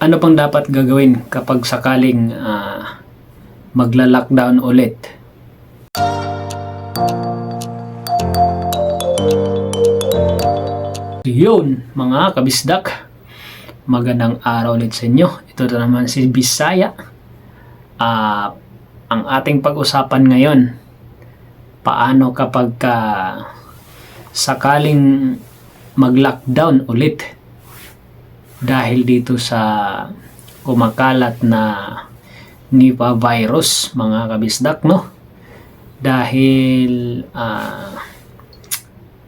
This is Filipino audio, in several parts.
Ano pang dapat gagawin kapag sakaling magla-lockdown ulit? Yun, mga kabisdak, magandang araw ulit sa inyo. Ito na naman si Bisaya. Ang ating pag-usapan ngayon, paano kapag sakaling mag-lockdown ulit dahil dito sa kumakalat na Nipah virus, mga kabisdak, no? Dahil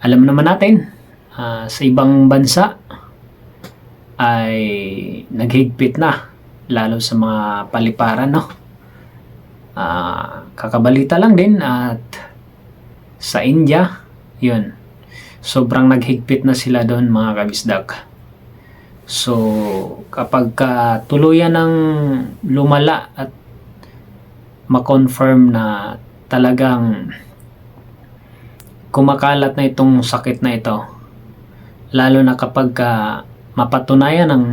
alam naman natin, sa ibang bansa ay naghigpit na, lalo sa mga paliparan, no? Kakabalita lang din at sa India, yun, sobrang naghigpit na sila doon, mga kabisdak. So kapag tuluyan ng lumala at makonfirm na talagang kumakalat na itong sakit na ito, lalo na kapag mapatunayan ng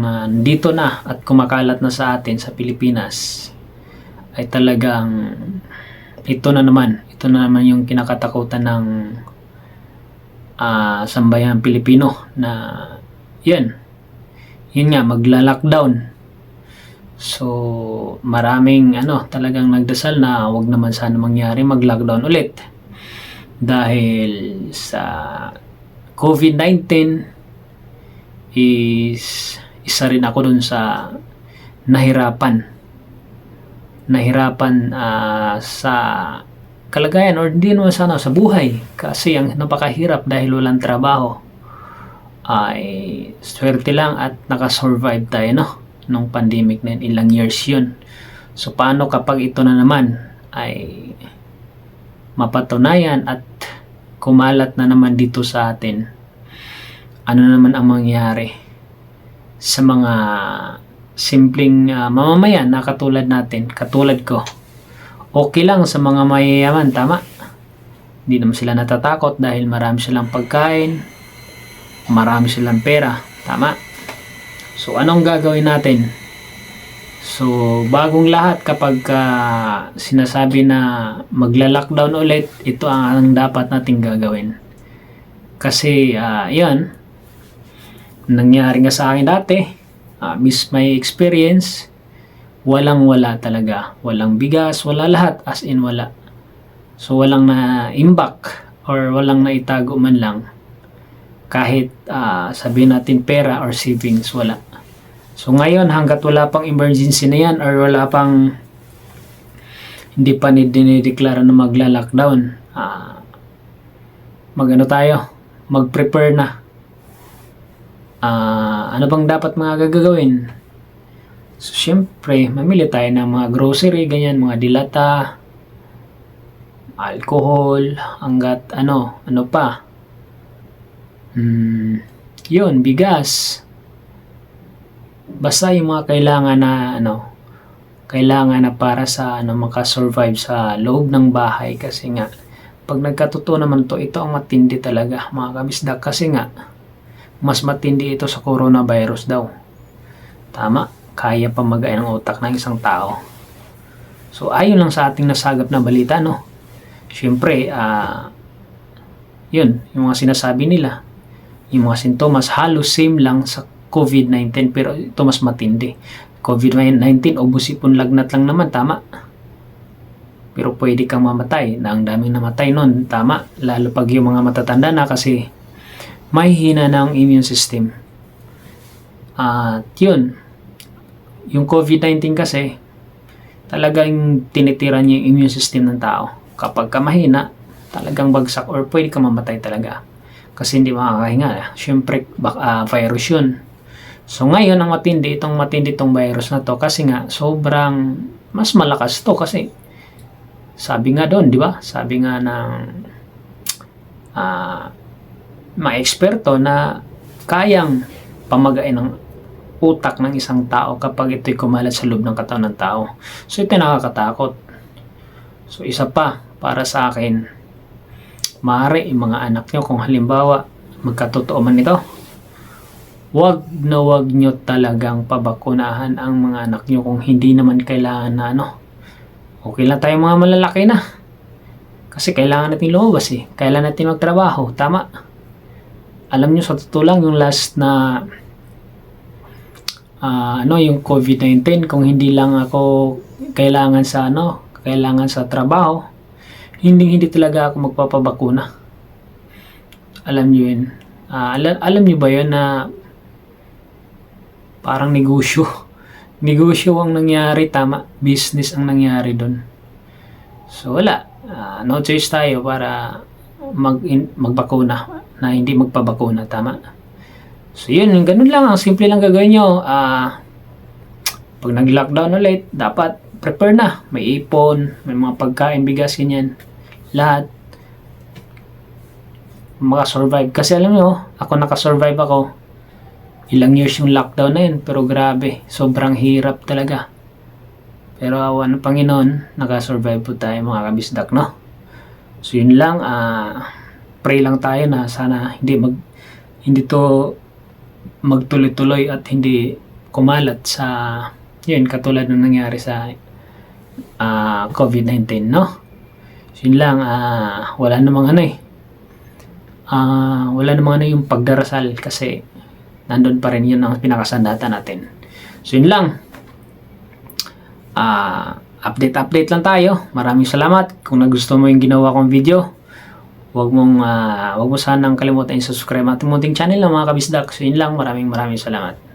dito na at kumakalat na sa atin sa Pilipinas, ay talagang ito na naman yung kinakatakutan ng sambayan Pilipino, na yun nga, magla-lockdown. So maraming talagang nagdasal na wag naman sana mangyari mag-lockdown ulit dahil sa COVID-19. Isa rin ako dun sa nahirapan sa kalagayan, or hindi naman sana sa buhay, kasi ang napakahirap dahil walang trabaho. Ay swerte lang at nakasurvive tayo, no, nung pandemic na yun. Ilang years yun. So paano kapag ito na naman ay mapatunayan at kumalat na naman dito sa atin? Ano naman ang mangyayari sa mga simpleng mamamayan na katulad natin, katulad ko? Okay lang sa mga mayayaman, tama, hindi naman sila natatakot dahil marami silang pagkain, marami silang pera, tama. So anong gagawin natin? So bagong lahat, kapag sinasabi na magla-lockdown ulit, ito ang dapat nating gagawin. Kasi yan, nangyari nga sa akin dati, miss my experience, walang-wala talaga. Walang bigas, wala lahat, as in wala. So walang na-imbak or walang naitago man lang. Kahit sabihin natin pera or savings, wala. So ngayon, hanggat wala pang emergency na yan, or wala pang, hindi pa dinideklara na magla-lockdown, mag-prepare na. Ano bang dapat mga gagawin? So syempre, mamili tayo ng mga grocery, ganyan, mga dilata, alcohol, hanggat ano pa, yun, bigas, basta yung mga kailangan na para sa makasurvive sa loob ng bahay. Kasi nga, pag nagkatotoo naman ito ang matindi talaga, mga kabisdak, kasi nga mas matindi ito sa coronavirus daw, tama. Kaya pa magain ang utak ng isang tao. So ayon lang sa ating nasagap na balita, no, syempre yun, yung mga sinasabi nila, yung mga sintomas halos same lang sa COVID-19, pero ito mas matindi. COVID-19, ubusipon lagnat lang naman, tama. Pero pwede kang mamatay, na ang daming namatay nun, tama. Lalo pag yung mga matatanda na, kasi may hina ng immune system. At yun, yung COVID-19 kasi talagang tinitira niya yung immune system ng tao. Kapag ka mahina, talagang bagsak or pwede ka mamatay talaga. Kasi hindi makakahinga. Siyempre, virus yun. So ngayon, ang matindi itong virus na to, kasi nga sobrang mas malakas to. Kasi sabi nga doon, di ba? Sabi nga ng mga eksperto na kayang pamagain ng utak ng isang tao kapag ito'y kumalat sa loob ng katawan ng tao. So ito nakakatakot. So isa pa, para sa akin, maaari yung mga anak nyo, kung halimbawa magkatotoo man ito, wag nyo talagang pabakunahan ang mga anak nyo kung hindi naman kailangan na ano. Okay lang tayo mga malalaki na. Kasi kailangan natin lumabas eh. Kailangan natin magtrabaho. Tama. Alam nyo, sa totoo lang, yung last na yung COVID-19, kung hindi lang ako kailangan sa trabaho, hindi talaga ako magpapabakuna. Alam nyo yun. Alam nyo ba yun na parang negosyo? Negosyo ang nangyari, tama. Business ang nangyari doon. So wala. No choice tayo para magbakuna na hindi magpabakuna, tama. So yun, ganun lang. Ang simple lang gagawin nyo. Pag nag-lockdown ulit, dapat prepare na. May ipon, may mga pagkain, bigas, ganyan. Lahat makasurvive. Kasi alam nyo, ako nakasurvive ako. Ilang years yung lockdown na yun, pero grabe, sobrang hirap talaga. Pero awa ng Panginoon, nakasurvive po tayo mga kabisdak, no? So yun lang, pray lang tayo na sana hindi to magtuloy-tuloy at hindi kumalat sa yun, katulad ng nangyari sa COVID-19, no? So yun lang, wala namang yung pagdarasal kasi nandun pa rin yun ang pinakasandata natin. So yun lang, update lang tayo. Maraming salamat. Kung nagustuhan mo yung ginawa kong video, wag mo sanang kalimutan i-subscribe ang ating munting channel ng mga kabisdak. So yun lang, maraming salamat.